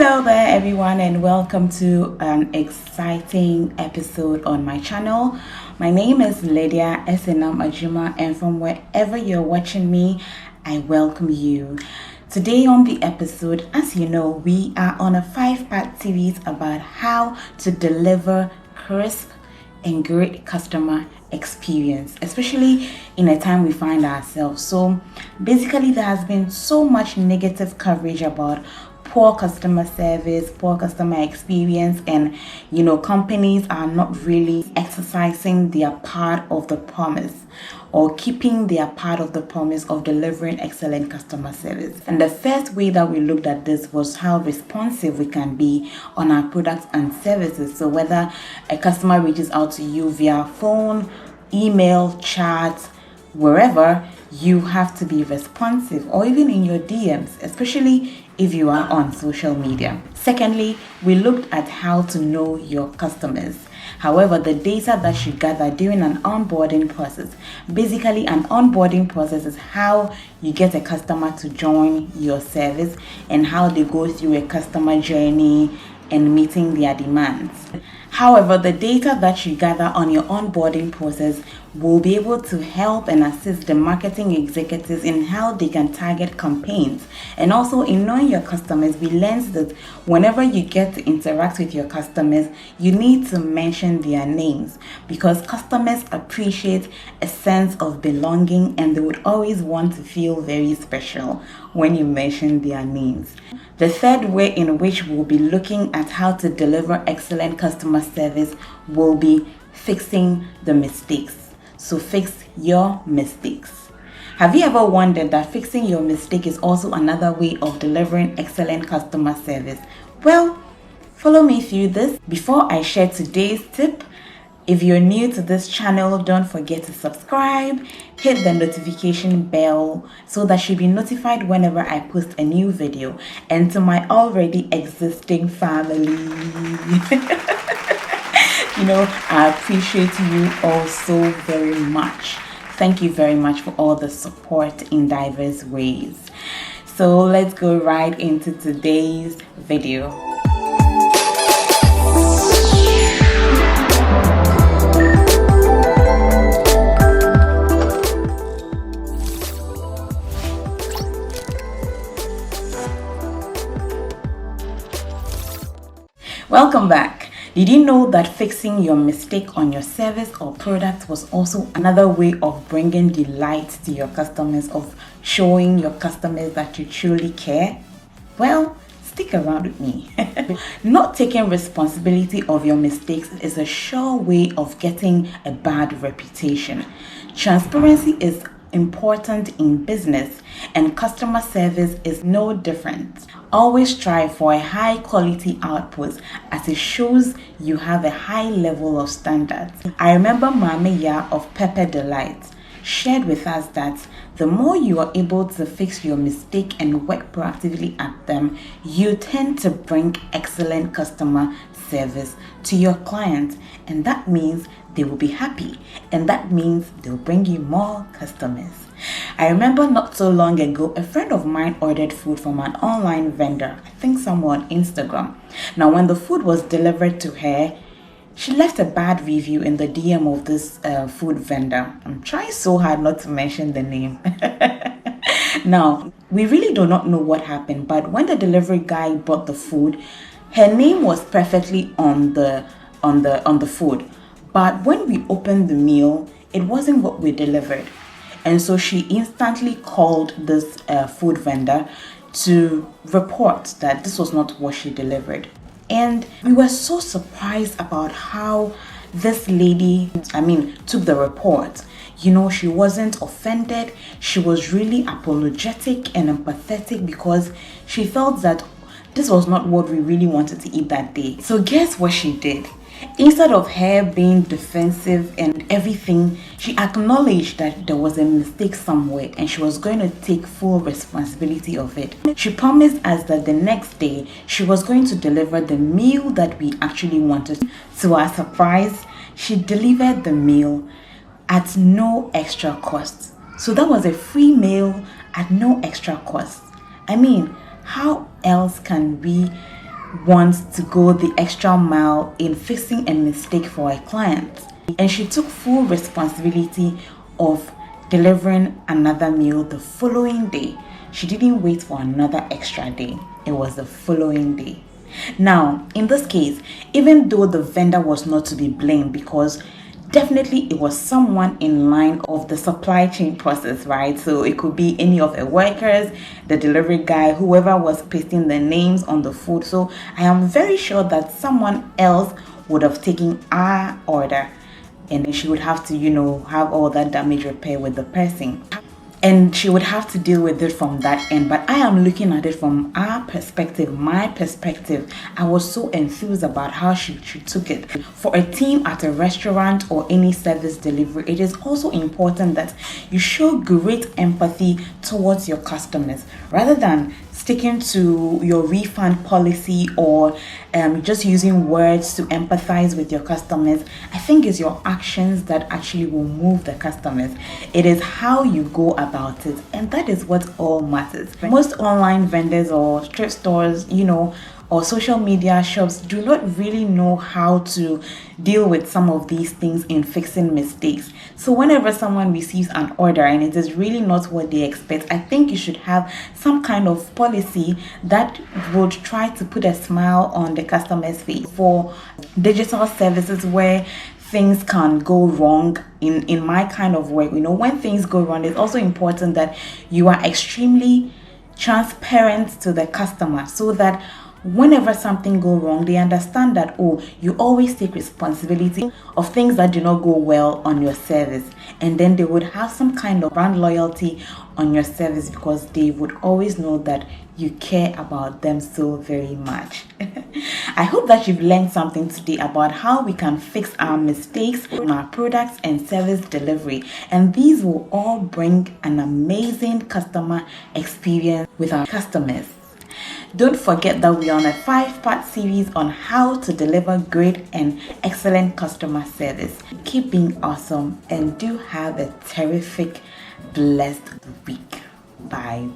Hello there everyone, and welcome to an exciting episode on my channel. My name is Lydia Esenam Ajuma, and from wherever you're watching me, I welcome you. Today on the episode, as you know, we are on a 5-part series about how to deliver crisp and great customer experience, especially in a time we find ourselves. So basically, there has been so much negative coverage about poor customer service, poor customer experience, and companies are not really exercising their part of the promise or keeping their part of the promise of delivering excellent customer service. And the first way that we looked at this was how responsive we can be on our products and services. So whether a customer reaches out to you via phone, email, chat, wherever, you have to be responsive, or even in your DMs, especially if you are on social media. Secondly, we looked at how to know your customers. However, the data that you gather during an onboarding process. Basically, an onboarding process is how you get a customer to join your service and how they go through a customer journey and meeting their demands. However, the data that you gather on your onboarding process will be able to help and assist the marketing executives in how they can target campaigns. And also in knowing your customers, we learned that whenever you get to interact with your customers, you need to mention their names, because customers appreciate a sense of belonging and they would always want to feel very special when you mention their names. The third way in which we'll be looking at how to deliver excellent customer service will be fixing the mistakes. So fix your mistakes. Have you ever wondered that fixing your mistake is also another way of delivering excellent customer service? Well, follow me through this. Before I share today's tip, if you're new to this channel, don't forget to subscribe, hit the notification bell so that you'll be notified whenever I post a new video. And to my already existing family, I appreciate you all so very much. Thank you very much for all the support in diverse ways. So let's go right into today's video. Welcome back. Did you know that fixing your mistake on your service or product was also another way of bringing delight to your customers, of showing your customers that you truly care? Well, stick around with me. Not taking responsibility of your mistakes is a sure way of getting a bad reputation. Transparency is important in business, and customer service is no different. Always strive for a high quality output, as it shows you have a high level of standards. I remember Mama Ya of Pepper Delight shared with us that the more you are able to fix your mistake and work proactively at them, you tend to bring excellent customer service to your clients, and that means they will be happy, and that means they'll bring you more customers. I remember not so long ago, a friend of mine ordered food from an online vendor, I think somewhere on Instagram. Now, when the food was delivered to her, she left a bad review in the DM of this food vendor. I'm trying so hard not to mention the name. Now, we really do not know what happened, but when the delivery guy brought the food, her name was perfectly on the food. But when we opened the meal, it wasn't what we delivered. And so she instantly called this food vendor to report that this was not what she delivered. And we were so surprised about how this lady, took the report. She wasn't offended. She was really apologetic and empathetic, because she felt that this was not what we really wanted to eat that day. So guess what she did? Instead of her being defensive and everything, she acknowledged that there was a mistake somewhere and she was going to take full responsibility of it. She promised us that the next day she was going to deliver the meal that we actually wanted. To our surprise, she delivered the meal at no extra cost. So that was a free meal at no extra cost. How else can we wants to go the extra mile in fixing a mistake for a client. And she took full responsibility of delivering another meal the following day. She didn't wait for another extra day. It was the following day. Now, in this case, even though the vendor was not to be blamed, because definitely it was someone in line of the supply chain process, right? So it could be any of the workers, the delivery guy, whoever was pasting the names on the food. So I am very sure that someone else would have taken our order, and then she would have to, have all that damage repair with the person. And she would have to deal with it from that end. But I am looking at it from our perspective, my perspective. I was so enthused about how she took it. For a team at a restaurant or any service delivery, it is also important that you show great empathy towards your customers rather than sticking to your refund policy or just using words to empathize with your customers. I think it's your actions that actually will move the customers. It is how you go about it, and that is what all matters. Most online vendors or thrift stores, or social media shops do not really know how to deal with some of these things in fixing mistakes. So whenever someone receives an order and it is really not what they expect, I think you should have some kind of policy that would try to put a smile on the customer's face. For digital services where things can go wrong in my kind of work, when things go wrong, it's also important that you are extremely transparent to the customer so that whenever something go wrong, they understand that, you always take responsibility of things that do not go well on your service, and then they would have some kind of brand loyalty on your service because they would always know that you care about them so very much. I hope that you've learned something today about how we can fix our mistakes on our products and service delivery, and these will all bring an amazing customer experience with our customers. Don't forget that we are on a 5-part series on how to deliver great and excellent customer service. Keep being awesome and do have a terrific, blessed week. Bye.